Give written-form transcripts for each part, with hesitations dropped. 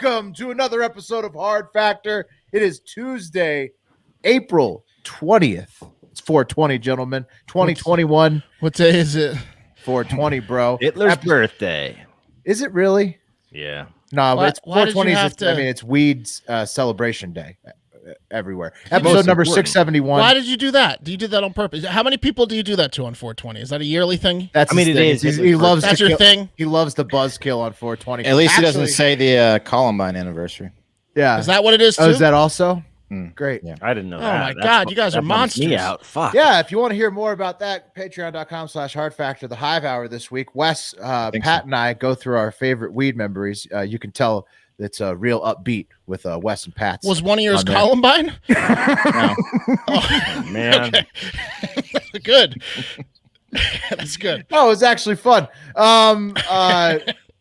welcome to another episode of Hard Factor. It is Tuesday, April 20th. It's 420, gentlemen. 2021. What day is it? 420, bro. Hitler's birthday. Is it really? Yeah. No, but it's Why did you 420. have to- I mean, it's weed's celebration day everywhere. Most Episode number important. 671. Why did you do that? Do you do that on purpose? How many people do you do that to on 420? Is that a yearly thing? That's I mean, his it thing. is. It's He his loves That's to your kill, thing? He loves the buzzkill on 420. At least he doesn't Actually, say the Columbine anniversary. Yeah. Is that what it is, too? Oh, is that also? Mm. Great. Yeah. I didn't know Oh that. my God, you guys are that bums me monsters. out. Fuck. Yeah, if you want to hear more about that, patreon.com/Hard Factor, the Hive Hour this week. Wes, Pat, and I go through our favorite weed memories. You can tell it's a real upbeat with Wes and Pat's. Was one of yours on there. Columbine? No. Oh, Man. okay. Good. That's good. Oh, it was actually fun.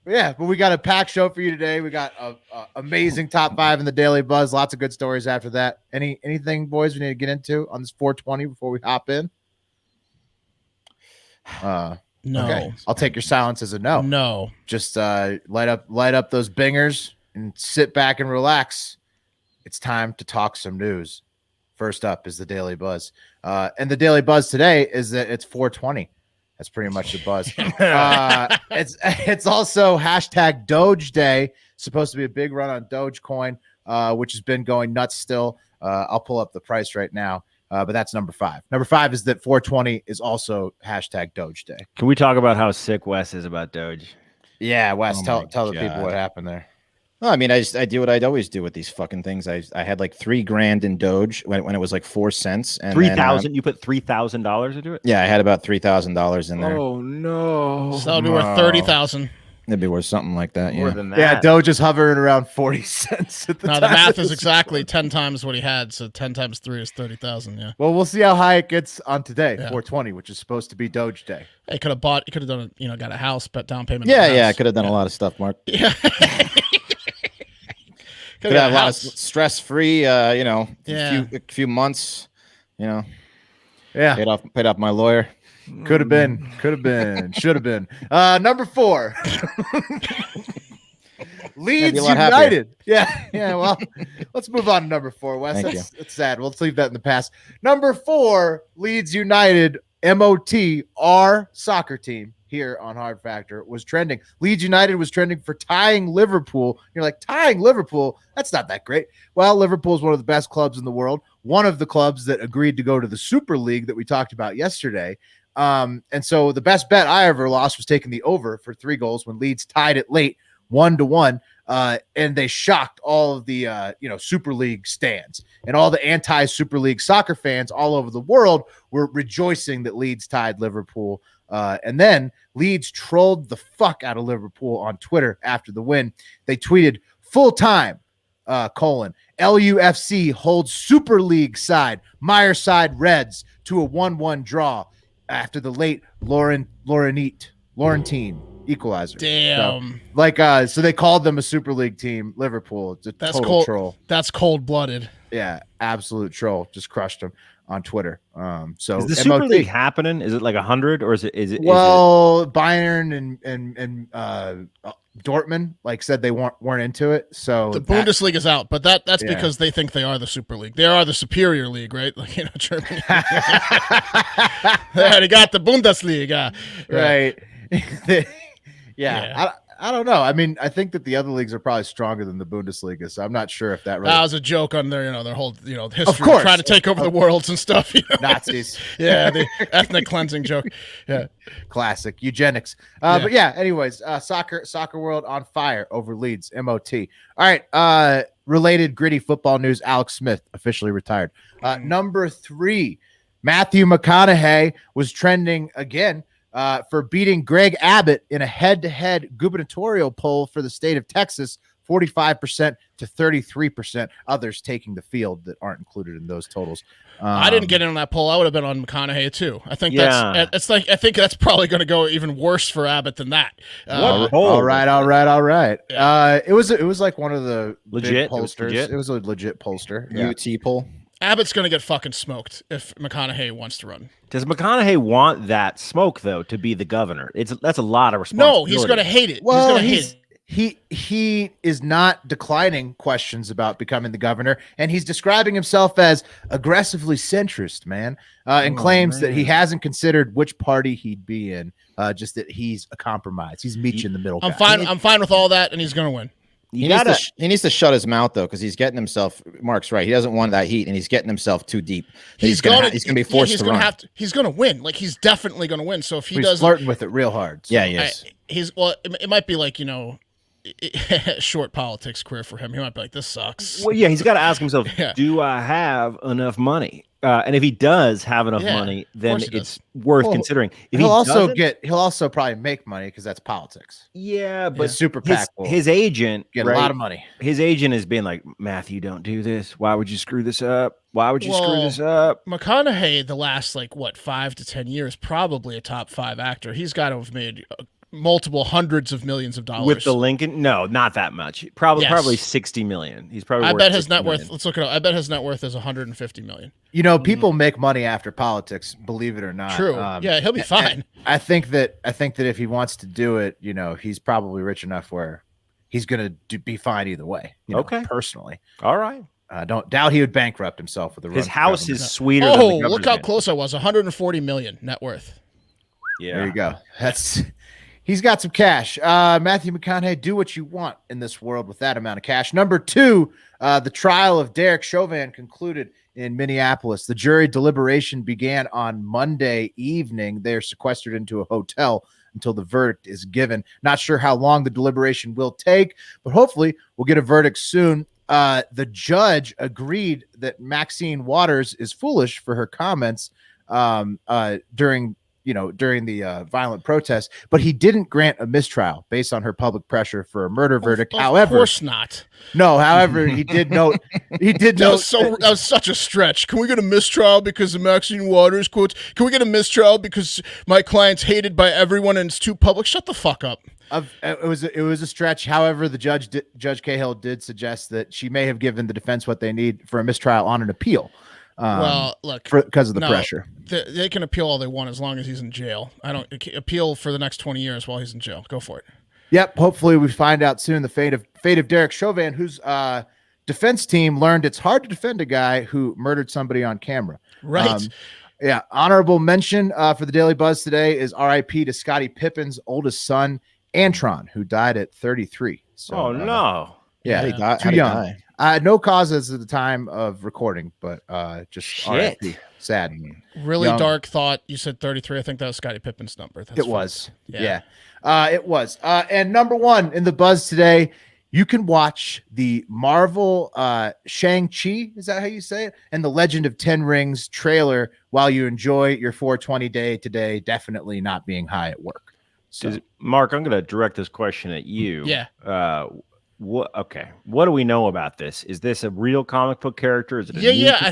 Yeah, but we got a packed show for you today. We got a amazing top 5 in the Daily Buzz. Lots of good stories after that. Anything, boys, we need to get into on this 420 before we hop in? No. Okay. I'll take your silence as a no. No. Just light up those bingers and sit back and relax. It's time to talk some news. First up is the Daily Buzz. And the Daily Buzz today is that it's 420. That's pretty much the buzz. It's also hashtag DogeDay. Supposed to be a big run on Dogecoin, which has been going nuts still. I'll pull up the price right now. But that's number 5. Number 5 is that 420 is also hashtag DogeDay. Can we talk about how sick Wes is about Doge? Yeah, Wes, Oh tell my the people God. what happened there. No, I mean, I do what I'd always do with these fucking things. I had like $3,000 in Doge when it was like 4 cents. And then, 3,000. You put $3,000 into it? yeah, I had about $3,000 in there. Oh no. So that'll be worth 30,000. It'd be worth something like that. More Yeah. than that. Yeah, Doge is hovering around 40 cents at the No, time the math of is this exactly show. 10 times what he had. So 10 times 3 is 30,000. Yeah. Well, we'll see how high it gets on today, Yeah. 420, which is supposed to be Doge Day. He could have done it, got a house, but down payment. Yeah, on a yeah. I house. could have done a lot of stuff, Mark. Yeah. Could have a lot of stress-free, Yeah. a few months, Yeah, paid off my lawyer. could have been, should have been. Number 4, Leeds a lot happier. United. Yeah. Well, let's move on to number 4, Wes. Thank That's sad. Let's leave that in the past. Number 4, Leeds United, MOT, our soccer team here on Hard Factor was trending. Leeds United was trending for tying Liverpool. You're like, tying Liverpool? That's not that great. Well, Liverpool is one of the best clubs in the world. One of the clubs that agreed to go to the Super League that we talked about yesterday. And so the best bet I ever lost was taking the over for 3 goals when Leeds tied it late 1-1. And they shocked all of the Super League stands, and all the anti-Super League soccer fans all over the world were rejoicing that Leeds tied Liverpool. And then Leeds trolled the fuck out of Liverpool on Twitter after the win. They tweeted full time, LUFC holds Super League side, Meyerside Reds to a 1-1 draw after the late Laurentine equalizer. Damn. So they called them a Super League team, Liverpool. It's a That's total cold. troll. That's cold-blooded. Yeah, absolute troll. Just crushed them on Twitter. So Is the Super MOT. League happening? Is it like 100 or is it? Well, Bayern and Dortmund said they weren't into it. So The Bundesliga is out, but that's Yeah. because they think they are the Super League. They are the superior league, right? Germany. They already got the Bundesliga. right. yeah. Yeah. I don't know. I mean, I think that the other leagues are probably stronger than the Bundesliga, so I'm not sure if that really That was a joke on their whole history. Of course. Trying to take over the worlds and stuff. Nazis. Yeah, the ethnic cleansing joke. Yeah. Classic eugenics. But yeah, anyways, soccer world on fire over Leeds, MOT. All right. Related gritty football news. Alex Smith officially retired. Number 3, Matthew McConaughey was trending again for beating Greg Abbott in a head-to-head gubernatorial poll for the state of Texas, 45% to 33%. Others taking the field that aren't included in those totals. I didn't get in on that poll. I would have been on McConaughey too. I think Yeah. I think that's probably going to go even worse for Abbott than that. All right. It was like one of the Legit? big It was pollsters. legit? It was a legit pollster. Yeah. UT poll. Abbott's going to get fucking smoked if McConaughey wants to run. Does McConaughey want that smoke though to be the governor? That's a lot of responsibility. No, he's going to hate it. Well, he's going to hate it. he is not declining questions about becoming the governor, and he's describing himself as aggressively centrist, man, and claims that he hasn't considered which party he'd be in, just that he's a compromise. He's meet in the middle. I'm guy. fine. I'm fine with all that, and he's going to win. He needs to shut his mouth though, because he's getting himself. Mark's right. He doesn't want that heat, and he's getting himself too deep. He's gonna be forced to run. He's gonna win. Like he's definitely gonna win. So if he does, flirting with it real hard. So. Yeah, he is. It might be like short politics career for him. He might be like, this sucks. Well, yeah, he's got to ask himself, Yeah. do I have enough money? And if he does have enough money, then it's worth considering. If he'll also probably make money because that's politics. Yeah, but super PAC his agent get a lot of money. His agent is being like, Matthew, don't do this. Why would you screw this up? Why would you screw this up? McConaughey, the last 5 to 10 years, probably a top 5 actor. He's got to have made multiple hundreds of millions of dollars with the Lincoln. No, not that much. Probably 60 million. He's probably. I bet his net worth. Let's look it up. I bet his net worth is 150 million. People make money after politics. Believe it or not. True. Yeah, he'll be fine. I think that if he wants to do it, he's probably rich enough where he's gonna be fine either way. Personally. All right. Don't doubt he would bankrupt himself with his house is sweeter. Oh, than the look how close I was. 140 million net worth. Yeah. There you go. He's got some cash. Matthew McConaughey, do what you want in this world with that amount of cash. Number 2, the trial of Derek Chauvin concluded in Minneapolis. The jury deliberation began on Monday evening. They are sequestered into a hotel until the verdict is given. Not sure how long the deliberation will take, but hopefully we'll get a verdict soon. The judge agreed that Maxine Waters is foolish for her comments during the violent protest, but he didn't grant a mistrial based on her public pressure for a murder verdict. Of course not. No, however, he did note. That was such a stretch. Can we get a mistrial because of Maxine Waters quotes? Can we get a mistrial because my client's hated by everyone and it's too public? Shut the fuck up. It was a stretch. However, the Judge Cahill did suggest that she may have given the defense what they need for a mistrial on an appeal. Well, look, because of the pressure. They can appeal all they want as long as he's in jail. I don't appeal for the next 20 years while he's in jail. Go for it. Yep. Hopefully we find out soon the fate of Derek Chauvin, whose defense team learned it's hard to defend a guy who murdered somebody on camera. Right. Yeah. Honorable mention for the Daily Buzz today is RIP to Scottie Pippen's oldest son, Antron, who died at 33. So, no. Yeah, he died. Too young. No causes at the time of recording, but just RIP. Sad. Really dark thought. You said 33. I think that was Scottie Pippen's number. It was. Yeah. It was. And number 1 in the Buzz today, you can watch the Marvel Shang-Chi, is that how you say it? And the Legend of 10 Rings trailer while you enjoy your 420 day today, definitely not being high at work. So, Mark, I'm going to direct this question at you. Yeah. What do we know about this? Is this a real comic book character? Is it I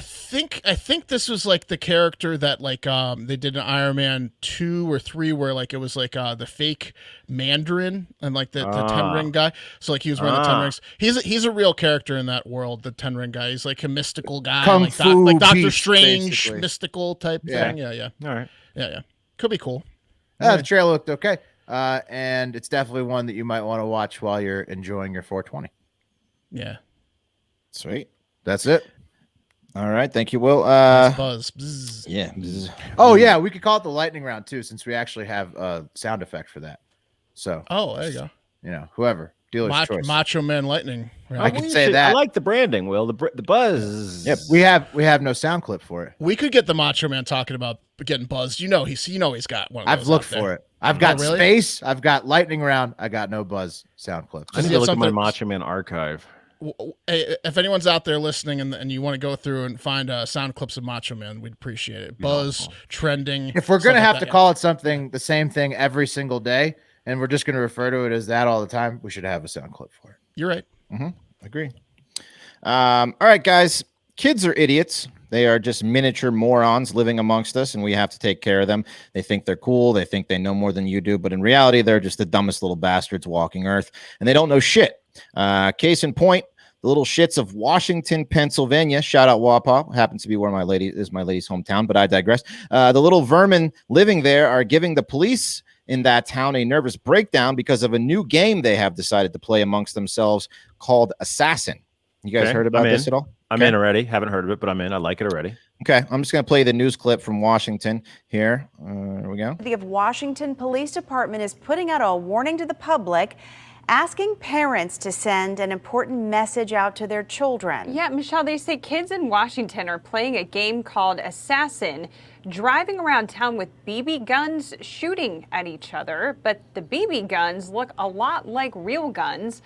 think this was like the character that they did in Iron Man 2 or 3 where it was the fake Mandarin and the 10 ring guy. So he was wearing the 10 rings. He's a real character in that world, the 10 ring guy. He's like a mystical guy, Kung Fu like Doctor beast, Strange, basically. mystical type thing. Yeah. All right. Yeah. Could be cool. The trailer looked okay. And it's definitely one that you might want to watch while you're enjoying your 420. Yeah. Sweet. That's it. All right. Thank you, Will. Buzz. Bzz. Yeah. Oh, yeah. We could call it the lightning round, too, since we actually have a sound effect for that. So, there you go. Whoever. Dealer's choice. Macho Man Lightning. I can say that. I like the branding, Will. The buzz. Yep. We have no sound clip for it. We could get the Macho Man talking about getting buzzed. He's got one of those. I've looked for it. I've got really? space. I've got lightning round. I got no buzz sound clips. I need to look at my Macho Man archive. Hey, if anyone's out there listening and you want to go through and find sound clips of Macho Man, we'd appreciate it. Buzz, trending. If we're going to have to call it the same thing every single day, and we're just going to refer to it as that all the time, we should have a sound clip for it. You're right. Mm-hmm. Agree. All right, guys. Kids are idiots. They are just miniature morons living amongst us, and we have to take care of them. They think they're cool. They think they know more than you do, but in reality, they're just the dumbest little bastards walking Earth, and they don't know shit. Case in point, the little shits of Washington, Pennsylvania. Shout out Wapaw. Happens to be where my lady's hometown, but I digress. The little vermin living there are giving the police in that town a nervous breakdown because of a new game they have decided to play amongst themselves called Assassin. You guys heard about this at all? I'm in already. Haven't heard of it, but I'm in. I like it already. Okay, I'm just going to play the news clip from Washington here. Here we go. The Washington Police Department is putting out a warning to the public, asking parents to send an important message out to their children. Yeah, Michelle, they say kids in Washington are playing a game called Assassin, driving around town with BB guns, shooting at each other. But the BB guns look a lot like real guns.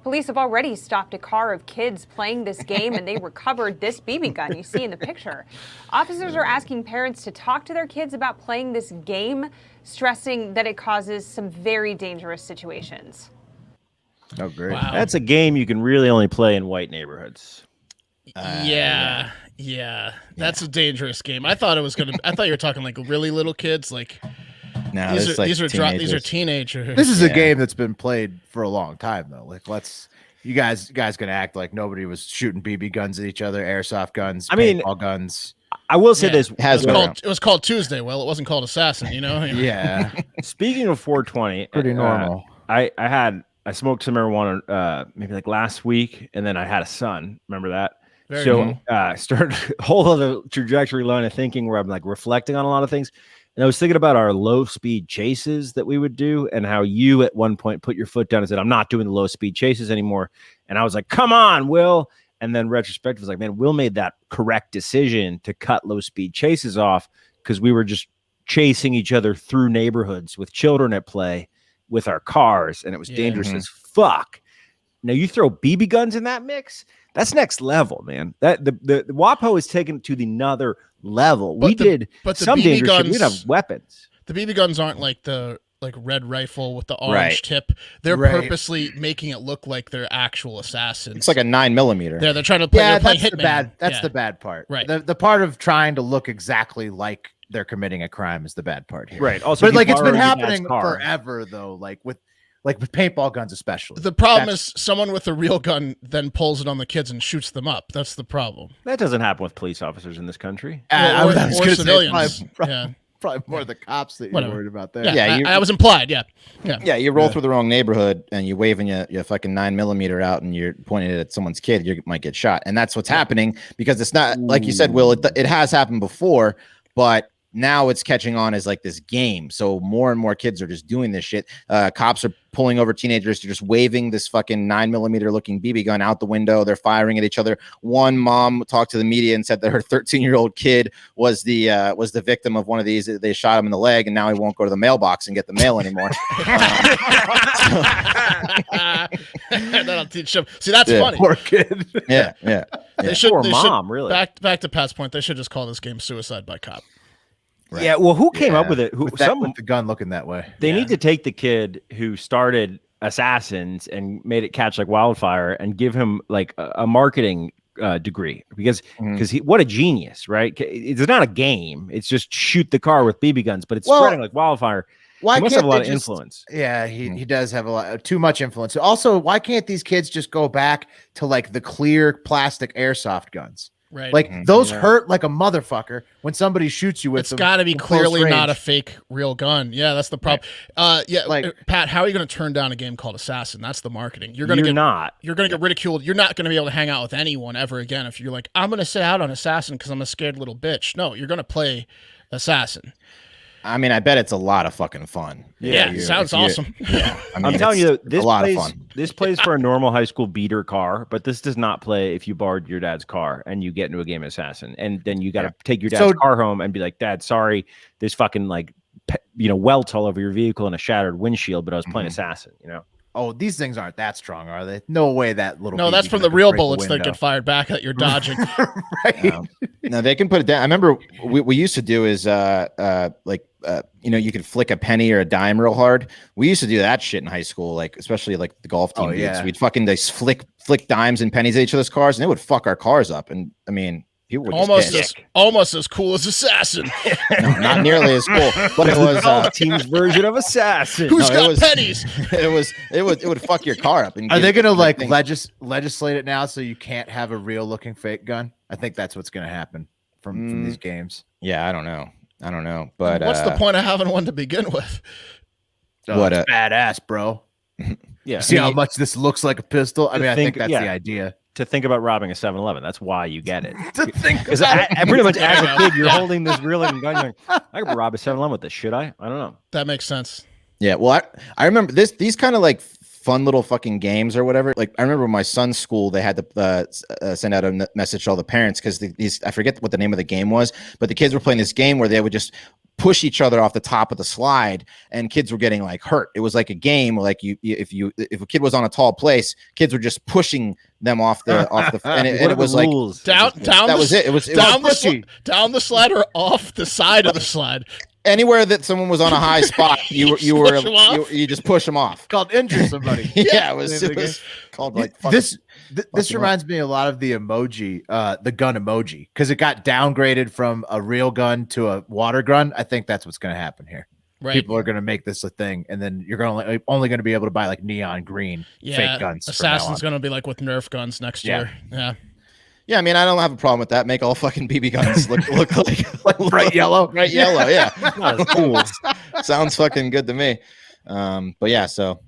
Police have already stopped a car of kids playing this game, and they recovered this BB gun you see in the picture. Officers are asking parents to talk to their kids about playing this game, stressing that it causes some very dangerous situations. Oh, great. Wow. That's a game you can really only play in white neighborhoods. Yeah. That's a dangerous game. I thought you were talking like really little kids. Like No, these are teenagers. This is a game that's been played for a long time, though. Like, you guys gonna act like nobody was shooting BB guns at each other, airsoft guns, paintball guns. I will say this it was called Tuesday. Well, it wasn't called Assassin, you know? Yeah. Speaking of 420, Pretty normal. I smoked some marijuana maybe like last week, and then I had a son. Remember that? Very So started a whole other trajectory line of thinking where I'm like reflecting on a lot of things. And I was thinking about our low speed chases that we would do, and how you at one point put your foot down and said, I'm not doing the low speed chases anymore. And I was like, come on, Will. And then retrospective was like, man, Will made that correct decision to cut low speed chases off because we were just chasing each other through neighborhoods with children at play with our cars, and it was dangerous as fuck. Now you throw BB guns in that mix, that's next level, man. That the WAPO is taken to the another level. But some dangerous shit. We'd have weapons. The BB guns aren't like the red rifle with the orange tip. They're purposely making it look like they're actual assassins. It's like a 9mm. They're trying to play. Yeah, they're playing that's Hitman. the bad part. Right. The part of trying to look exactly like they're committing a crime is the bad part here. Right. Also, but like it's been happening forever, though. Like with paintball guns, especially. The problem is someone with a real gun then pulls it on the kids and shoots them up. That's the problem. That doesn't happen with police officers in this country. Or civilians. Probably more the cops that you're worried about there. Yeah, I was implied. Yeah. You roll through the wrong neighborhood and you're waving your fucking 9mm out and you're pointing it at someone's kid, you might get shot. And that's what's happening because it's not like you said, Will. It has happened before, but now it's catching on as like this game. So more and more kids are just doing this shit. Cops are pulling over teenagers to just waving this fucking 9mm looking BB gun out the window. They're firing at each other. One mom talked to the media and said that her 13-year-old kid was the victim of one of these. They shot him in the leg, and now he won't go to the mailbox and get the mail anymore. That'll teach him. See, that's funny. Poor kid. Yeah. They should. Really. Back to Pat's point. They should just call this game Suicide by Cop. Right. Yeah, well, who came up with it? With the gun looking that way. They need to take the kid who started Assassins and made it catch like wildfire and give him like a marketing degree because what a genius, right? It's not a game. It's just shoot the car with BB guns, but it's spreading like wildfire. He must have a lot of influence. Yeah, he does have too much influence. Also, why can't these kids just go back to like the clear plastic airsoft guns? Right. Like those hurt like a motherfucker when somebody shoots you with them. It's got to be clearly not a fake real gun. Yeah, that's the problem. Like Pat, how are you going to turn down a game called Assassin? That's the marketing. You're going to get ridiculed. You're not going to be able to hang out with anyone ever again if you're like, I'm going to sit out on Assassin because I'm a scared little bitch. No, you're going to play Assassin. I mean, I bet it's a lot of fucking fun. Yeah, sounds awesome. Yeah, I mean, I'm telling you, this a lot of fun. This plays for a normal high school beater car, but this does not play if you borrowed your dad's car and you get into a game of Assassin, and then you got to take your dad's car home and be like, Dad, sorry, there's fucking like, welts all over your vehicle and a shattered windshield, but I was playing Assassin, Oh, these things aren't that strong, are they? No way that little. No, that's from the real bullets that get fired back that you're dodging. Right. No, they can put it down. I remember we used to do is you could flick a penny or a dime real hard. We used to do that shit in high school, like especially like the golf team. We'd fucking flick dimes and pennies at each other's cars, and it would fuck our cars up. And I mean, people would almost as cool as Assassin. No, not nearly as cool, but it was the team's version of Assassin. Who's got pennies? It would fuck your car up. Are they gonna like legislate it now so you can't have a real looking fake gun? I think that's what's gonna happen from these games. Yeah, I don't know, but what's the point of having one to begin with? What it's badass, bro. Yeah. See how much this looks like a pistol? I mean, I think that's yeah. the idea. To think about robbing a 7-Eleven. That's why you get it. To think Because about I pretty much as a kid, you're holding this real looking gun. You're like, I could rob a 7-Eleven with this. Should I? I don't know. That makes sense. Yeah, well, I remember these kind of like fun little fucking games or whatever. Like I remember my son's school, they had to send out a message to all the parents because these I forget what the name of the game was, but the kids were playing this game where they would just push each other off the top of the slide, and kids were getting like hurt. It was like a game like if a kid was on a tall place, kids were just pushing them off the and it was like down. That was it. It was down the slide or off the side of the slide. Anywhere that someone was on a high spot, you just push them off. Called injure somebody. Yeah, it was called like this reminds me a lot of the emoji, the gun emoji, because it got downgraded from a real gun to a water gun. I think that's what's going to happen here. Right. People are going to make this a thing, and then you're only going to be able to buy like neon green fake guns. Assassin's going to be like with Nerf guns next year. Yeah. Yeah, I mean, I don't have a problem with that. Make all fucking BB guns look like bright yellow. Bright yellow, yeah. Cool. Sounds fucking good to me. But yeah, so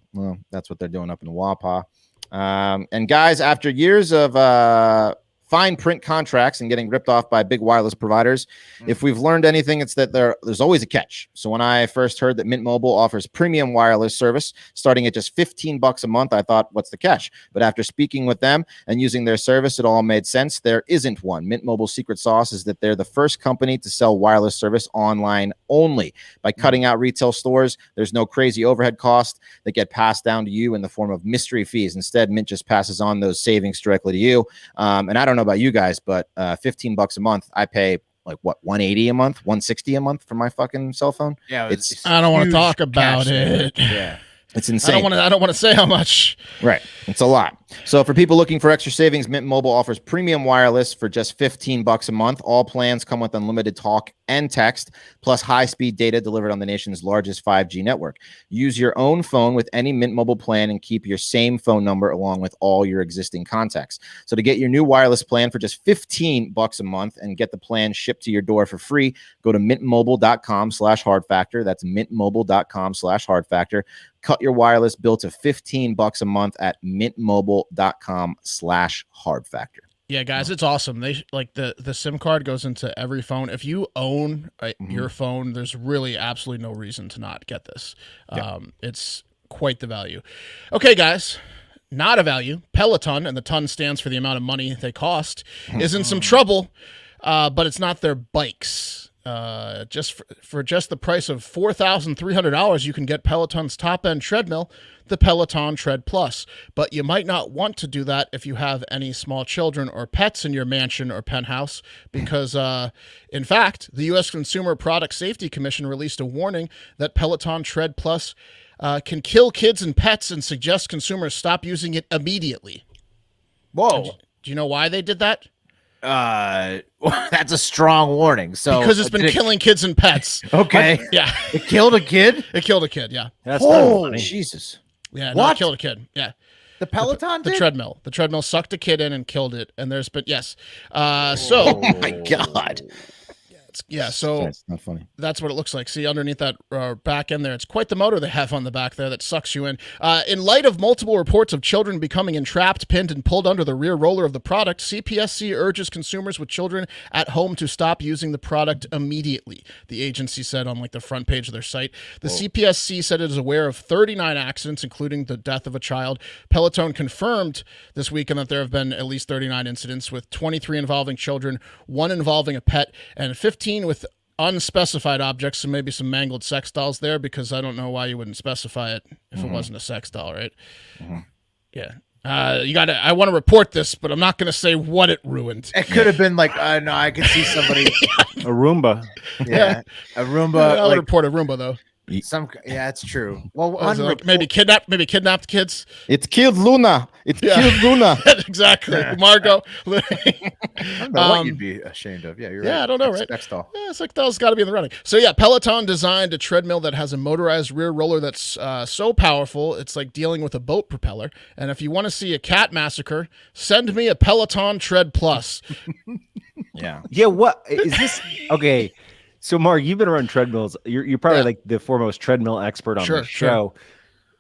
that's what they're doing up in Wapah. And guys, after years of fine print contracts and getting ripped off by big wireless providers, if we've learned anything, it's that there's always a catch. So when I first heard that Mint Mobile offers premium wireless service starting at just $15 a month, I thought, what's the catch? But after speaking with them and using their service, it all made sense. There isn't one. Mint Mobile's secret sauce is that they're the first company to sell wireless service online only. By cutting out retail stores, there's no crazy overhead cost that get passed down to you in the form of mystery fees. Instead, Mint just passes on those savings directly to you. And I don't know about you guys, but $15 a month, I pay like what, $180 a month, $160 a month for my fucking cell phone. Yeah, it's I don't want to talk about it. Yeah. It's insane. I don't want to say how much. Right. It's a lot. So for people looking for extra savings, Mint Mobile offers premium wireless for just $15 a month. All plans come with unlimited talk and text, plus high-speed data delivered on the nation's largest 5G network. Use your own phone with any Mint Mobile plan and keep your same phone number along with all your existing contacts. So to get your new wireless plan for just $15 a month and get the plan shipped to your door for free, go to mintmobile.com/hardfactor. That's mintmobile.com/hardfactor. Cut your wireless bill to $15 a month at mintmobile.com/hardfactor. Yeah, guys, it's awesome. They like the SIM card goes into every phone. If you own your phone, there's really absolutely no reason to not get this. It's quite the value. Okay, guys, not a value. Peloton, and the ton stands for the amount of money they cost, is in some trouble, but it's not their bikes. Just for just the price of $4,300, you can get Peloton's top-end treadmill, the Peloton Tread Plus. But you might not want to do that if you have any small children or pets in your mansion or penthouse, because, in fact, the U.S. Consumer Product Safety Commission released a warning that Peloton Tread Plus can kill kids and pets and suggests consumers stop using it immediately. Whoa. Do you know why they did that? That's a strong warning. So because it's been killing kids and pets. Okay. Yeah. It killed a kid? It killed a kid, yeah. That's Jesus. Yeah, what? It killed a kid. Yeah. The Peloton the did? treadmill. The treadmill sucked a kid in and killed it. And there's been Oh my God. Yeah, so that's not funny. That's what it looks like. See, underneath that back end there, it's quite the motor they have on the back there that sucks you in. In light of multiple reports of children becoming entrapped, pinned, and pulled under the rear roller of the product, CPSC urges consumers with children at home to stop using the product immediately, the agency said on the front page of their site. The CPSC said it is aware of 39 accidents, including the death of a child. Peloton confirmed this weekend that there have been at least 39 incidents, with 23 involving children, 1 involving a pet, and 15 with unspecified objects, so maybe some mangled sex dolls there, because I don't know why you wouldn't specify it if it wasn't a sex doll, right? Yeah. I want to report this, but I'm not going to say what it ruined. It could have been no, I could see somebody. A Roomba. Yeah. A Roomba. I'll report a Roomba, though. Yeah, it's true. Well, maybe kidnapped kids. It's killed Luna. Killed Luna. Exactly. Margot. I don't know what you'd be ashamed of. Yeah, you're right. Yeah, I don't know, right? Sex doll. Yeah, sex doll's got to be in the running. So yeah, Peloton designed a treadmill that has a motorized rear roller that's so powerful it's like dealing with a boat propeller. And if you want to see a cat massacre, send me a Peloton Tread Plus. Yeah. Yeah, what is this? Okay. So, Mark, you've been around treadmills. You're probably Yeah. like the foremost treadmill expert on Sure, the show.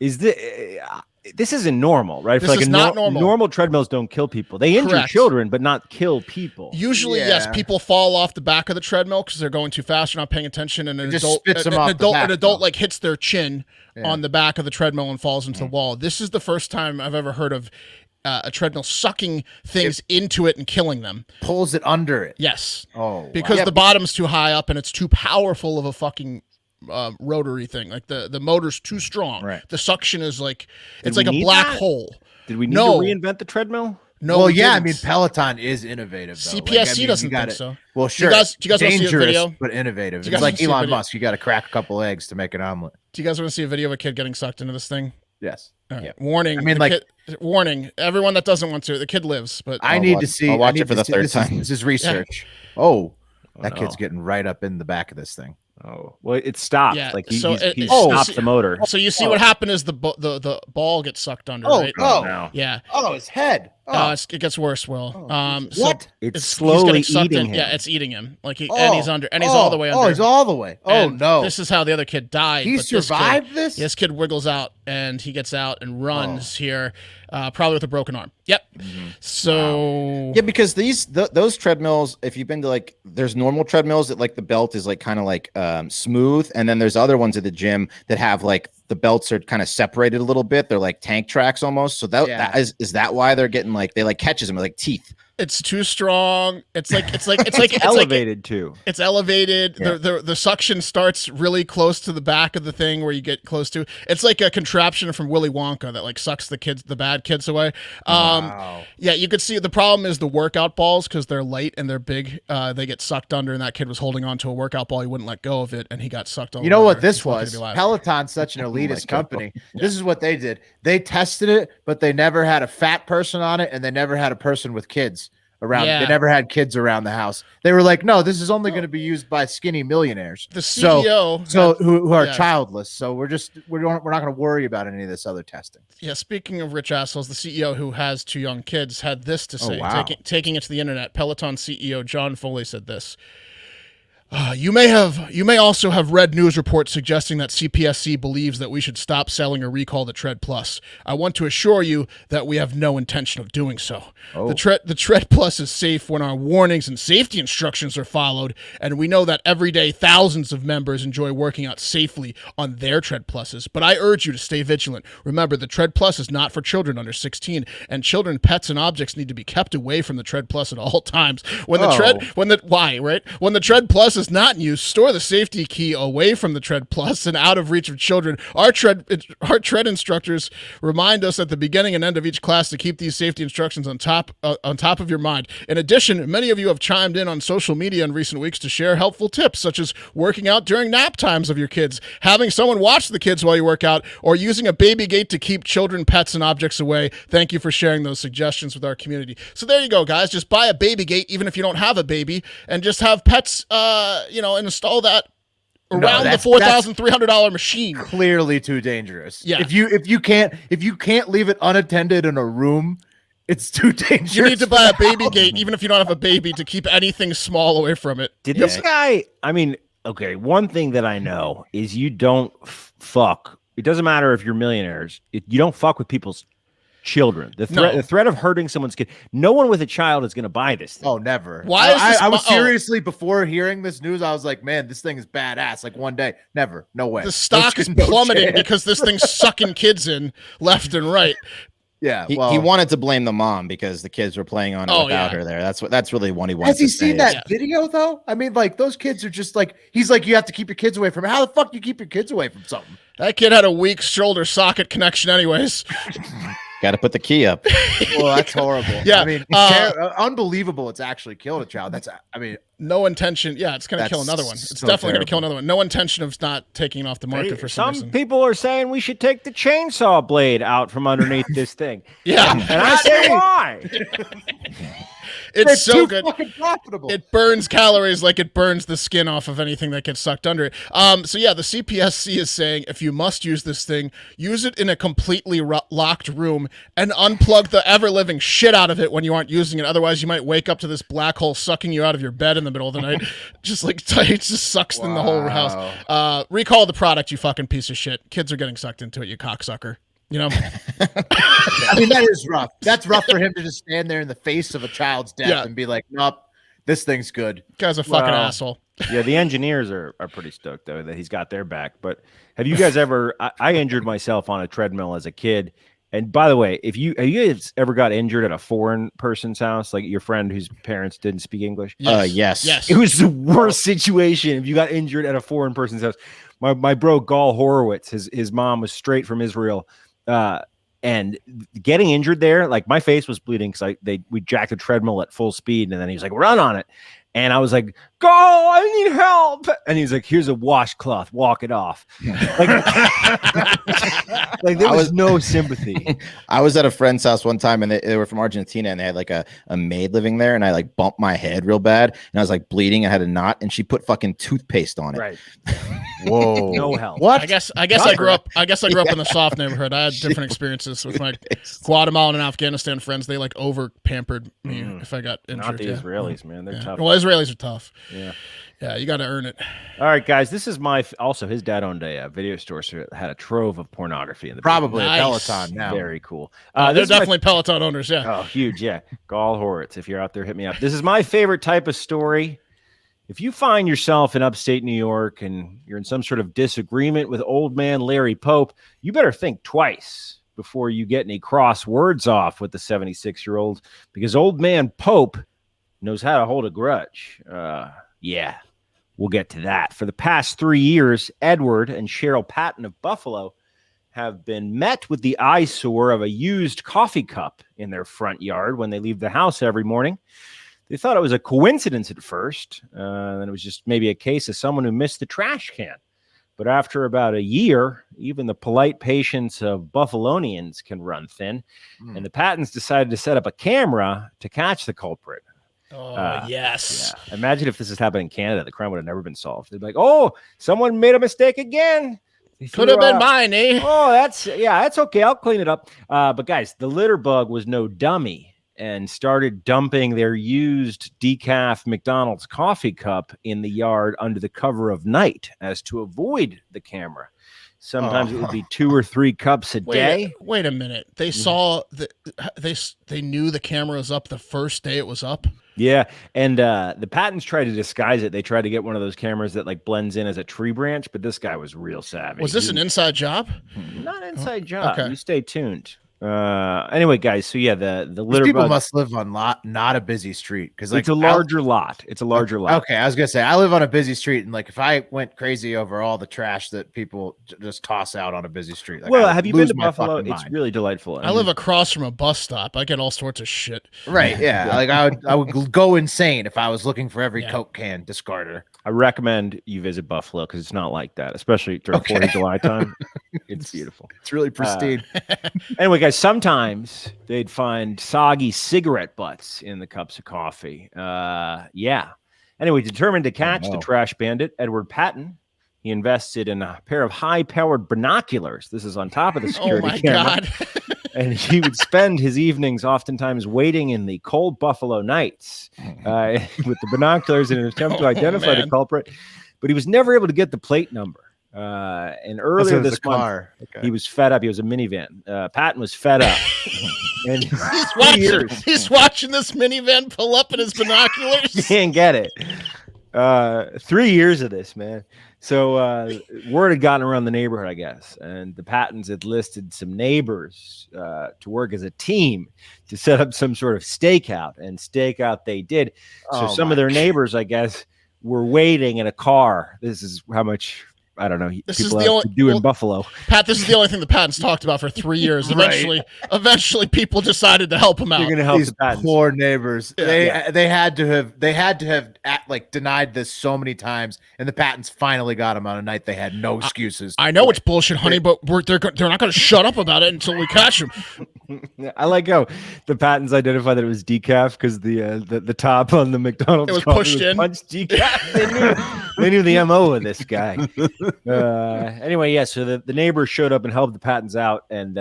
Is this isn't normal, right? This is not normal. Normal treadmills don't kill people. They injure Correct. children, but not kill people. Usually, Yeah. yes, people fall off the back of the treadmill because they're going too fast, or not paying attention, and an just adult, spits them off the back, an adult though. like hits their chin on the back of the treadmill and falls into the wall. This is the first time I've ever heard of a treadmill sucking things into it and killing them. Pulls it under it. Yes, Oh, because wow. the bottom's too high up and it's too powerful of a fucking rotary thing. Like the motor's too strong. Right. The suction is like Did it's we like a need black that? hole. Did we need No. to reinvent the treadmill? No, well, we yeah, I didn't. mean, Peloton is innovative. Though. CPSC you doesn't gotta- think so. Well, Do you sure. guys wanna see a dangerous, video? but innovative. Do you It's guys like wanna see a Elon video? Musk. You got to crack a couple eggs to make an omelet. Do you guys want to see a video of a kid getting sucked into this thing? Yes. All right. Yeah. Warning. I mean, the like- kid, warning. Everyone that doesn't want to. The kid lives, but I I'll need watch- to see. I'll watch I need it for to the see- third this time. This is research. Oh, that no. kid's getting right up in the back of this thing. Oh, well, it stopped. Yeah, Like so he oh, stopped the motor. so you see what happened is the ball gets sucked under, Oh, right? oh. no. Yeah. Oh, his head. It gets worse, Will. Jesus. So What? It's he's slowly getting sucked eating in. him. Yeah, it's eating him. Like and Oh, he's under, and he's all the way under. Oh, he's all the way. Oh And no! This is how the other kid died. He but this kid- survived this? This kid wiggles out and he gets out and runs here, probably with a broken arm. Yep. So Yeah, because those treadmills, if you've been to like, there's normal treadmills that like the belt is like kind of like smooth, and then there's other ones at the gym that have like the belts are kind of separated a little bit. They're like tank tracks almost. So that is that why they're getting like they like catches them with like teeth? it's too strong. It's like Elevated too. It's elevated. Yeah. The suction starts really close to the back of the thing where you get close to. It's like a contraption from Willy Wonka that like sucks the bad kids away. Wow. Yeah, you could see the problem is the workout balls because they're light and they're big. They get sucked under, and that kid was holding on to a workout ball. He wouldn't let go of it, and he got sucked all You know over. what this He's lucky to was? be alive. Peloton's such an my elitist God. company. This is what they did. They tested it, but they never had a fat person on it, and they never had a person with kids around. Yeah. They never had kids around the house. They were like, no, this is only going to be used by skinny millionaires. The CEO. So who are yeah. childless. So we're not going to worry about any of this other testing. Yeah, speaking of rich assholes, the CEO who has 2 young kids had this to say, wow. taking it to the internet. Peloton CEO John Foley said this. You may also have read news reports suggesting that CPSC believes that we should stop selling or recall the Tread Plus. I want to assure you that we have no intention of doing so. The Tread Plus is safe when our warnings and safety instructions are followed, and we know that every day thousands of members enjoy working out safely on their Tread Pluses. But I urge you to stay vigilant. Remember, the Tread Plus is not for children under 16, and children, pets, and objects need to be kept away from the Tread Plus at all times. When the Tread Plus is not in use, store the safety key away from the Tread Plus and out of reach of children. Our tread instructors remind us at the beginning and end of each class to keep these safety instructions on top of your mind. In addition, many of you have chimed in on social media in recent weeks to share helpful tips, such as working out during nap times of your kids, having someone watch the kids while you work out, or using a baby gate to keep children, pets, and objects away. Thank you for sharing those suggestions with our community. So there you go, guys. Just buy a baby gate, even if you don't have a baby, and just have pets, and install that around the $4,300 machine. Clearly too dangerous. Yeah. If you can't leave it unattended in a room, it's too dangerous. You need to buy a baby gate, even if you don't have a baby, to keep anything small away from it. Did this guy? I mean, okay. One thing that I know is you don't fuck. It doesn't matter if you're millionaires. You don't fuck with people's children. The threat of hurting someone's kid. No one with a child is going to buy this thing. Oh, never. Why is this I was seriously, before hearing this news, I was like, man, this thing is badass. Like one day, never, no way. The stock is No plummeting chance. because this thing's sucking kids in left and right. Yeah, He well, wanted to blame the mom because the kids were playing on it without her there. That's really what he wanted. has he to seen say. that video though? I mean, like those kids are just like, he's like, you have to keep your kids away from it. How the fuck do you keep your kids away from something? That kid had a weak shoulder socket connection anyways. Got to put the key up. Well, that's horrible. Yeah, I mean, unbelievable. It's actually killed a child. No intention. Yeah, it's going to That's kill another one. It's so definitely going to kill terrible. another one. No intention of not taking it off the market for some reason. people are saying we should take the chainsaw blade out from underneath this thing. Yeah. And I say why? It's so too good. fucking profitable. It burns calories like it burns the skin off of anything that gets sucked under it. So yeah, the CPSC is saying if you must use this thing, use it in a completely locked room and unplug the ever-living shit out of it when you aren't using it. Otherwise, you might wake up to this black hole sucking you out of your bed in the middle of the night. Just like it just sucks in the whole house. Recall the product, you fucking piece of shit. Kids are getting sucked into it, you cocksucker. You know, I mean, that is rough. That's rough for him to just stand there in the face of a child's death and be like, nope, this thing's good. Guy's a fucking asshole. Yeah, the engineers are pretty stoked though that he's got their back. But have you guys ever? I injured myself on a treadmill as a kid. And by the way, have you guys ever got injured at a foreign person's house, like your friend whose parents didn't speak English? Yes. It was the worst situation if you got injured at a foreign person's house. My bro Gal Horowitz, his mom was straight from Israel. And getting injured there, like my face was bleeding because we jacked the treadmill at full speed, and then he was like, "Run on it," and I was like, "Go! I need help!" And he was like, "Here's a washcloth, walk it off." Like there was no sympathy. I was at a friend's house one time, and they were from Argentina, and they had like a maid living there, and I like bumped my head real bad, and I was like bleeding. I had a knot, and she put fucking toothpaste on it. Right. Whoa. No help. What? I guess I grew up in the soft neighborhood. I had different experiences with my Guatemalan and Afghanistan friends. They like over pampered me if I got injured. Not the Israelis, man. They're tough. Well, Israelis are tough. Yeah. Yeah, you got to earn it. All right, guys. This is also his dad owned a video store, so it had a trove of pornography in the Probably Nice. a Peloton now. Very cool. They're This is my definitely Peloton owners. Yeah. Oh, huge. Yeah. Gal Horowitz. If you're out there, hit me up. This is my favorite type of story. If you find yourself in upstate New York and you're in some sort of disagreement with old man Larry Pope, you better think twice before you get any cross words off with the 76-year-old, because old man Pope knows how to hold a grudge. Yeah, we'll get to that. For the past 3 years, Edward and Cheryl Patton of Buffalo have been met with the eyesore of a used coffee cup in their front yard when they leave the house every morning. They thought it was a coincidence at first, and it was just maybe a case of someone who missed the trash can. But after about a year, even the polite patience of Buffalonians can run thin, and the Pattons decided to set up a camera to catch the culprit. Oh, yes. Yeah. Imagine if this had happened in Canada. The crime would have never been solved. They'd be like, oh, someone made a mistake again. Could have been mine, eh? Oh, that's okay. I'll clean it up. But guys, the litter bug was no dummy and started dumping their used decaf McDonald's coffee cup in the yard under the cover of night as to avoid the camera. Sometimes it would be 2 or 3 cups a day. Wait a minute. They saw they knew the camera was up the first day it was up. Yeah, and the Pattons tried to disguise it. They tried to get one of those cameras that like blends in as a tree branch, but this guy was real savvy. Was this an inside job? Not an inside job. Okay. You stay tuned. Anyway, guys, so yeah, the litter People bug, must live on not a busy street because like it's a larger lot. It's a larger lot. Okay, I was gonna say I live on a busy street, and like if I went crazy over all the trash that people just toss out on a busy street, like, Well, I have you would been lose to my Buffalo? fucking It's mind. really delightful. I live across from a bus stop. I get all sorts of shit. Right? Yeah, like I would go insane if I was looking for every Coke can discarder. I recommend you visit Buffalo because it's not like that, especially during 4th of July time. It's beautiful. It's really pristine. Anyway, guys, sometimes they'd find soggy cigarette butts in the cups of coffee. Yeah. Anyway, determined to catch the trash bandit, Edward Patton, he invested in a pair of high-powered binoculars. This is on top of the security camera. God. And he would spend his evenings oftentimes waiting in the cold Buffalo nights with the binoculars in an attempt to identify the culprit. But he was never able to get the plate number. And earlier this month, he was fed up. He was a minivan. Patton was fed up. And he's watching this minivan pull up in his binoculars. He can't get it. 3 years of this, man. So word had gotten around the neighborhood, I guess, and the Pattons had listed some neighbors to work as a team to set up some sort of stakeout, and stakeout they did. So some of their neighbors, I guess, were waiting in a car. This is how much, I don't know, this people is the have to do in Buffalo. Pat, this is the only thing the Pattons talked about for 3 years. Eventually, people decided to help him out. You're going to help These the Pattons. poor neighbors. Yeah. They had to have denied this so many times, and the Pattons finally got him on a night they had no excuses. I know it's bullshit, honey, but they're not going to shut up about it until we catch him. I like how the patents identify that it was decaf because the top on the McDonald's It was coffee pushed in. punched decaf. They knew the MO of this guy. Anyway, yeah. So the neighbors showed up and helped the patents out, and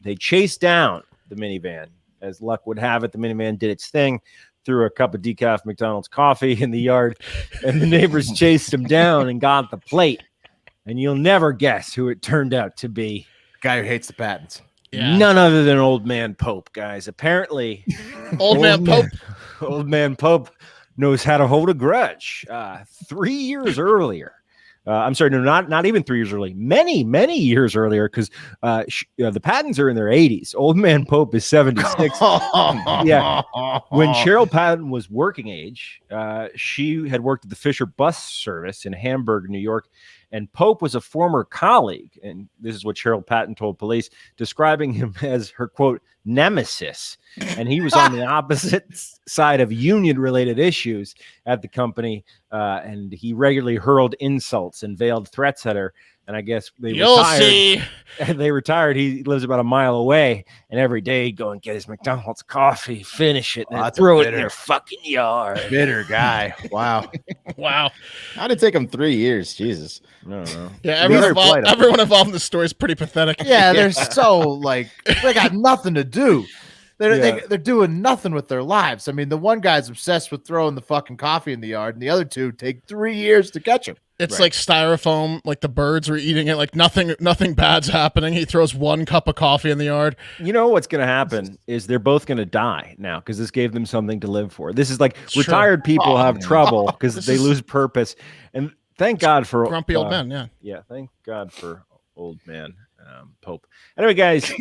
they chased down the minivan. As luck would have it, the minivan did its thing, threw a cup of decaf McDonald's coffee in the yard, and the neighbors chased him down and got the plate. And you'll never guess who it turned out to be. Guy who hates the patents. Yeah. None other than Old Man Pope, guys. Apparently, Old Man Pope. Old Man Pope knows how to hold a grudge. 3 years earlier. I'm sorry, no, not even 3 years early. Many years earlier, because the Pattons are in their 80s. Old Man Pope is 76. Yeah. When Cheryl Patton was working age, she had worked at the Fisher Bus Service in Hamburg, New York. And Pope was a former colleague, and this is what Cheryl Patton told police, describing him as her, quote, nemesis. And he was on the opposite side of union-related issues at the company, and he regularly hurled insults and veiled threats at her. And I guess You'll see. And they retired. He lives about a mile away, and every day he'd go and get his McDonald's coffee, finish it, and then throw it in their fucking yard. Bitter guy. Wow. Wow. How did it take him 3 years? Jesus. No. Yeah, everyone involved in the story is pretty pathetic. Yeah, they're so like they got nothing to do. They're doing nothing with their lives. I mean, the one guy's obsessed with throwing the fucking coffee in the yard, and the other two take 3 years to catch him. It's like styrofoam, like the birds were eating it, like nothing bad's happening. He throws one cup of coffee in the yard. You know what's going to happen is they're both going to die now because this gave them something to live for. This is like retired people have trouble because they lose purpose. And thank God for grumpy old men. Yeah. Yeah. Thank God for Old Man Pope. Anyway, guys, You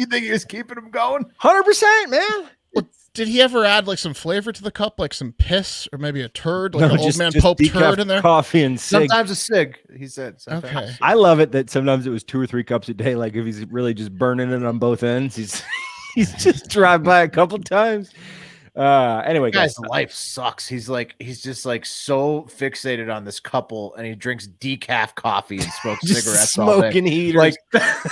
think he was keeping him going? 100%, man. Well, did he ever add like some flavor to the cup, like some piss or maybe a turd, like No, an Old Man Pope turd in there? Coffee and cig. Sometimes a cig, he said. Sometimes. Okay. I love it that sometimes it was 2 or 3 cups a day. Like if he's really just burning it on both ends, he's just drive by a couple times. Anyway, Guy's life sucks. He's just like so fixated on this couple, and he drinks decaf coffee and smokes cigarettes all day. Smoking heaters, Like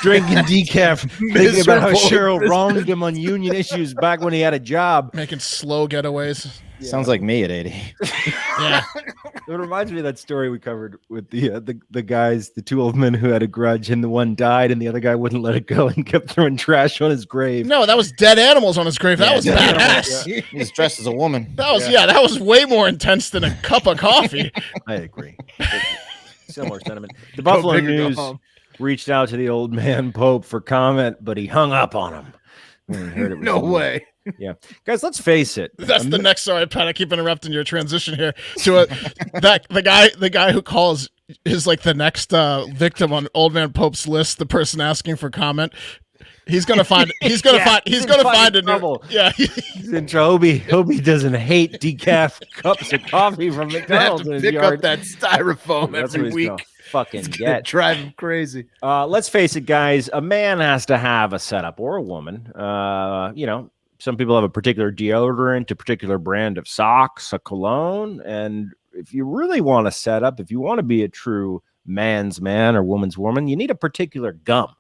drinking decaf, thinking about how miserable. Cheryl wronged him on union issues back when he had a job. Making slow getaways. Sounds like me at 80. Yeah. It reminds me of that story we covered with the guys, the 2 old men who had a grudge, and the one died, and the other guy wouldn't let it go and kept throwing trash on his grave. No, that was dead animals on his grave. That was badass. He's dressed as a woman. That was way more intense than a cup of coffee. I agree. Similar sentiment. The Buffalo big or go News home. reached out to the Old Man Pope for comment, but he hung up on him. When he heard it was no him. way. Yeah, guys, let's face it. That's the next. Sorry, Pat, I keep interrupting your transition here. To the guy who calls is like the next victim on Old Man Pope's list. The person asking for comment. He's gonna find. He's gonna find a new. Yeah, He's in trouble. Hope he doesn't hate decaf cups of coffee from McDonald's in his Pick yard. up that styrofoam That's every what he's gonna week. fucking get. Drive him crazy. Let's face it, guys. A man has to have a setup, or a woman. Some people have a particular deodorant, a particular brand of socks, a cologne. And if you really want to set up, if you want to be a true man's man or woman's woman, you need a particular gum.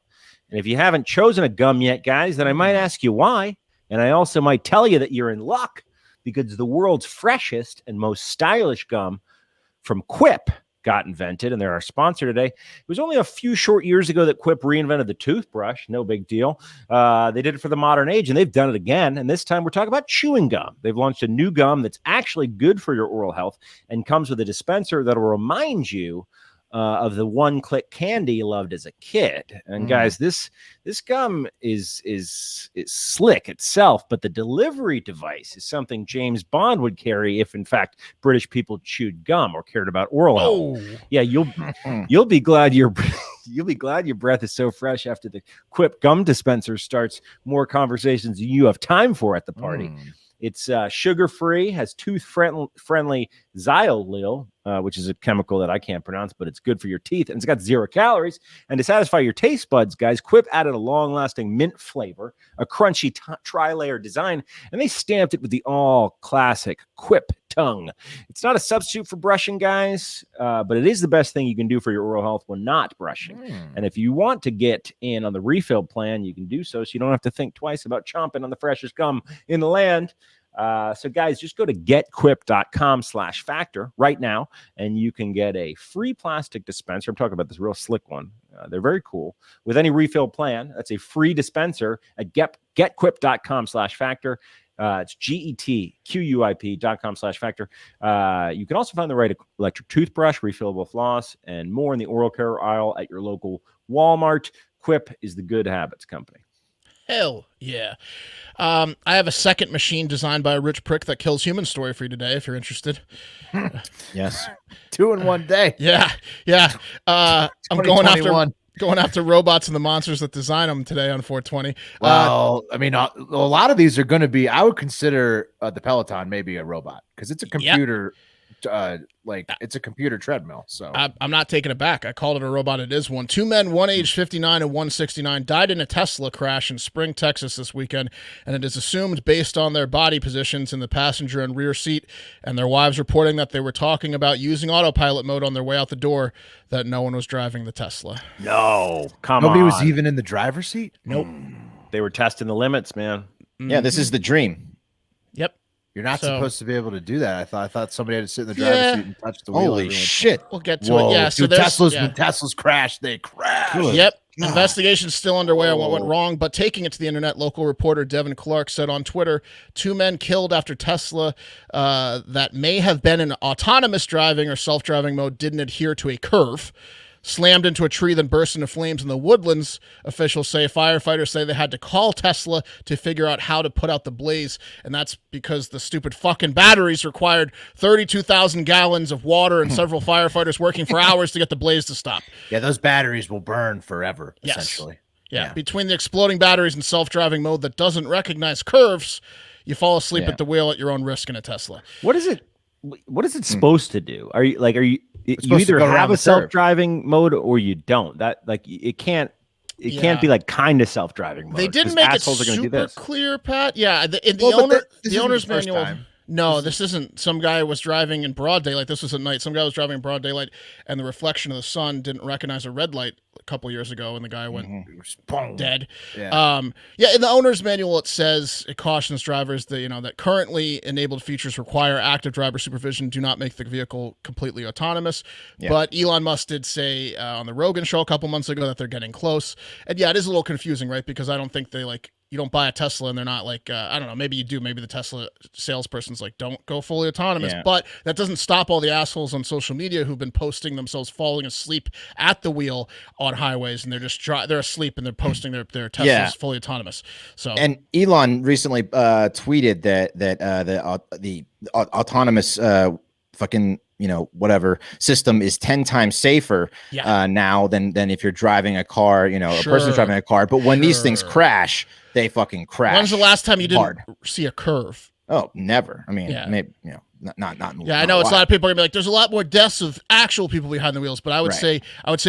And if you haven't chosen a gum yet, guys, then I might ask you why. And I also might tell you that you're in luck because the world's freshest and most stylish gum from Quip got invented, and they're our sponsor today. It was only a few short years ago that Quip reinvented the toothbrush. No big deal. They did it for the modern age, and they've done it again. And this time we're talking about chewing gum. They've launched a new gum that's actually good for your oral health and comes with a dispenser that'll remind you of the one-click candy you loved as a kid. And guys, this gum is slick itself, but the delivery device is something James Bond would carry if, in fact, British people chewed gum or cared about oral health. Yeah, you'll be glad your breath is so fresh after the Quip gum dispenser starts more conversations than you have time for at the party. It's sugar-free, has tooth-friendly xylitol, which is a chemical that I can't pronounce, but it's good for your teeth, and it's got 0 calories. And to satisfy your taste buds, guys, Quip added a long-lasting mint flavor, a crunchy tri-layer design, and they stamped it with the all-classic Quip tongue. It's not a substitute for brushing, guys, but it is the best thing you can do for your oral health when not brushing. And if you want to get in on the refill plan, you can do so you don't have to think twice about chomping on the freshest gum in the land. So guys, just go to getquip.com/factor right now, and you can get a free plastic dispenser. I'm talking about this real slick one. They're very cool. With any refill plan, that's a free dispenser at getquip.com/factor. It's getquip.com/factor. You can also find the right electric toothbrush, refillable floss, and more in the oral care aisle at your local Walmart. Quip is the good habits company. Hell yeah. I have a second machine designed by a rich prick that kills humans story for you today, if you're interested. Yes. 2 in 1 day. Yeah. I'm going after robots and the monsters that design them today on 420. Well, I mean, a lot of these are going to be, I would consider the Peloton maybe a robot because it's a computer. It's a computer treadmill. So I'm not taking it back. I called it a robot. It is one. 2 men, one age 59 and 169, died in a Tesla crash in Spring, Texas this weekend, and it is assumed based on their body positions in the passenger and rear seat and their wives reporting that they were talking about using autopilot mode on their way out the door that no one was driving the Tesla. No, come on. Nobody was even in the driver's seat? Nope. They were testing the limits, man. Yeah, this is the dream. Yep. You're not supposed to be able to do that. I thought somebody had to sit in the driver's seat and touch the wheel. Holy shit. We'll get to it. Yeah. So when Teslas crash, they crash. Yep. Investigation's still underway on what went wrong, but taking it to the internet, local reporter Devin Clark said on Twitter, 2 men killed after Tesla that may have been in autonomous driving or self-driving mode didn't adhere to a curve. Slammed into a tree, then burst into flames in the Woodlands. Officials say firefighters say they had to call Tesla to figure out how to put out the blaze, and that's because the stupid fucking batteries required 32,000 gallons of water and several firefighters working for hours to get the blaze to stop. Yeah, those batteries will burn forever, essentially. Yeah, between the exploding batteries and self-driving mode that doesn't recognize curves, you fall asleep at the wheel at your own risk in a Tesla. What is it supposed to do? You supposed to either go have around a the curve. self-driving mode or you don't. That it can't be like kind of self-driving mode. They didn't make it super clear, Pat. Yeah, the owner's manual. No, this isn't. Some guy was driving in broad daylight. This was at night. Some guy was driving in broad daylight, and the reflection of the sun didn't recognize a red light a couple years ago, and the guy went dead. Yeah. In the owner's manual, it says it cautions drivers that currently enabled features require active driver supervision, do not make the vehicle completely autonomous. Yeah. But Elon Musk did say on the Rogan show a couple months ago that they're getting close. And yeah, it is a little confusing, right? Because I don't think they you don't buy a Tesla and they're not I don't know, maybe you do. Maybe the Tesla salesperson's like, don't go fully autonomous. Yeah. But that doesn't stop all the assholes on social media who've been posting themselves falling asleep at the wheel on highways, and they're just they're asleep and they're posting their Teslas fully autonomous. So and Elon recently tweeted that the autonomous fucking whatever system is 10 times safer now than if you're driving a car, a person's driving a car. But when these things crash, they fucking crash. When's the last time you didn't see a curve? Oh, never. I mean, maybe not. Yeah, I know it's a lot of people are gonna be like, there's a lot more deaths of actual people behind the wheels, but I would say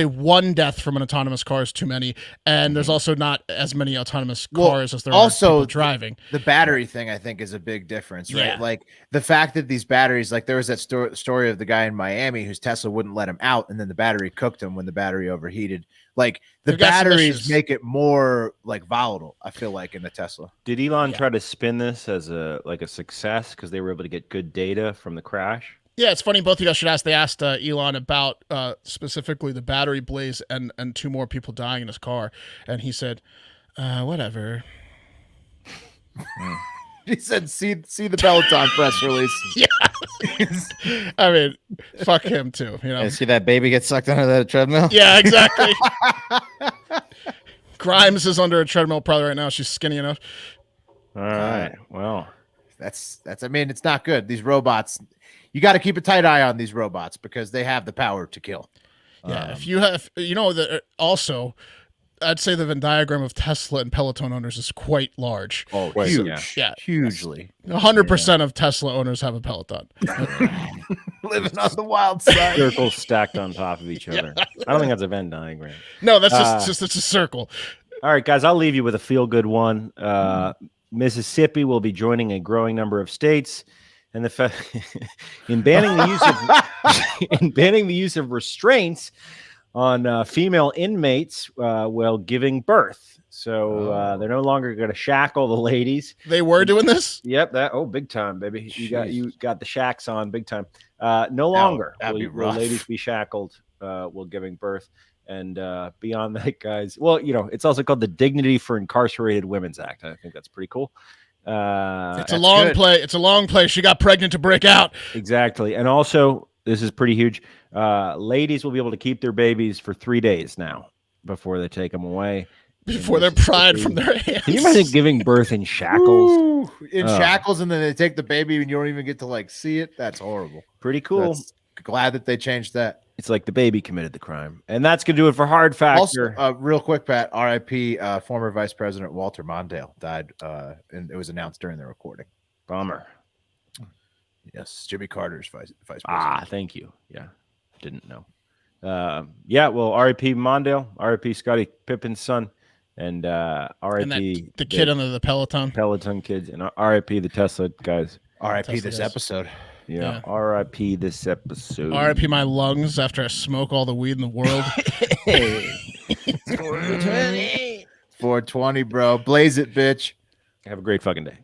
one death from an autonomous car is too many, and there's also not as many autonomous cars as there are people driving. The battery thing, I think, is a big difference, right? Yeah. Like the fact that these batteries, like there was that story of the guy in Miami whose Tesla wouldn't let him out, and then the battery cooked him when the battery overheated. Like the batteries make it more volatile, I feel like, in the Tesla. Did Elon try to spin this as a success because they were able to get good data from the crash? Yeah, it's funny. Both of you guys should ask. They asked Elon about specifically the battery blaze and 2 more people dying in his car, and he said, "Whatever." He said, "See the Peloton press release." Yeah, I mean, fuck him too. See that baby get sucked under that treadmill? Yeah, exactly. Grimes is under a treadmill probably right now. She's skinny enough. All right. Well, that's. I mean, it's not good. These robots, you got to keep a tight eye on these robots because they have the power to kill. Yeah. If you have, that also. I'd say the Venn diagram of Tesla and Peloton owners is quite large. Oh, huge. Yeah. Hugely. 100% of Tesla owners have a Peloton. Living on the wild side. Circles stacked on top of each other. I don't think that's a Venn diagram. No, that's just it's a circle. All right, guys, I'll leave you with a feel-good one. Mississippi will be joining a growing number of states and in banning the use of restraints on female inmates while giving birth. So they're no longer going to shackle the ladies. They were doing this? Yep. Big time, baby. You got the shacks on big time. No longer will ladies be shackled while giving birth. And beyond that, guys, well, it's also called the Dignity for Incarcerated Women's Act. I think that's pretty cool. It's a long play. It's a long play. She got pregnant to break out. Exactly. And also, this is pretty huge. Ladies will be able to keep their babies for 3 days now before they take them away. Before they're pried from their hands. Can you imagine giving birth in shackles? Shackles, and then they take the baby and you don't even get to see it? That's horrible. Pretty cool. Glad that they changed that. It's like the baby committed the crime. And that's going to do it for Hard Factor. Also, real quick, Pat, RIP, former Vice President Walter Mondale died, and it was announced during the recording. Bummer. Yes, Jimmy Carter's vice president. Thank you. Yeah, didn't know. Well, RIP Mondale, RIP Scottie Pippen's son, and RIP the kid under the Peloton kids, and RIP the Tesla guys. RIP this episode. Yeah. RIP this episode. RIP my lungs after I smoke all the weed in the world. 420, bro. Blaze it, bitch. Have a great fucking day.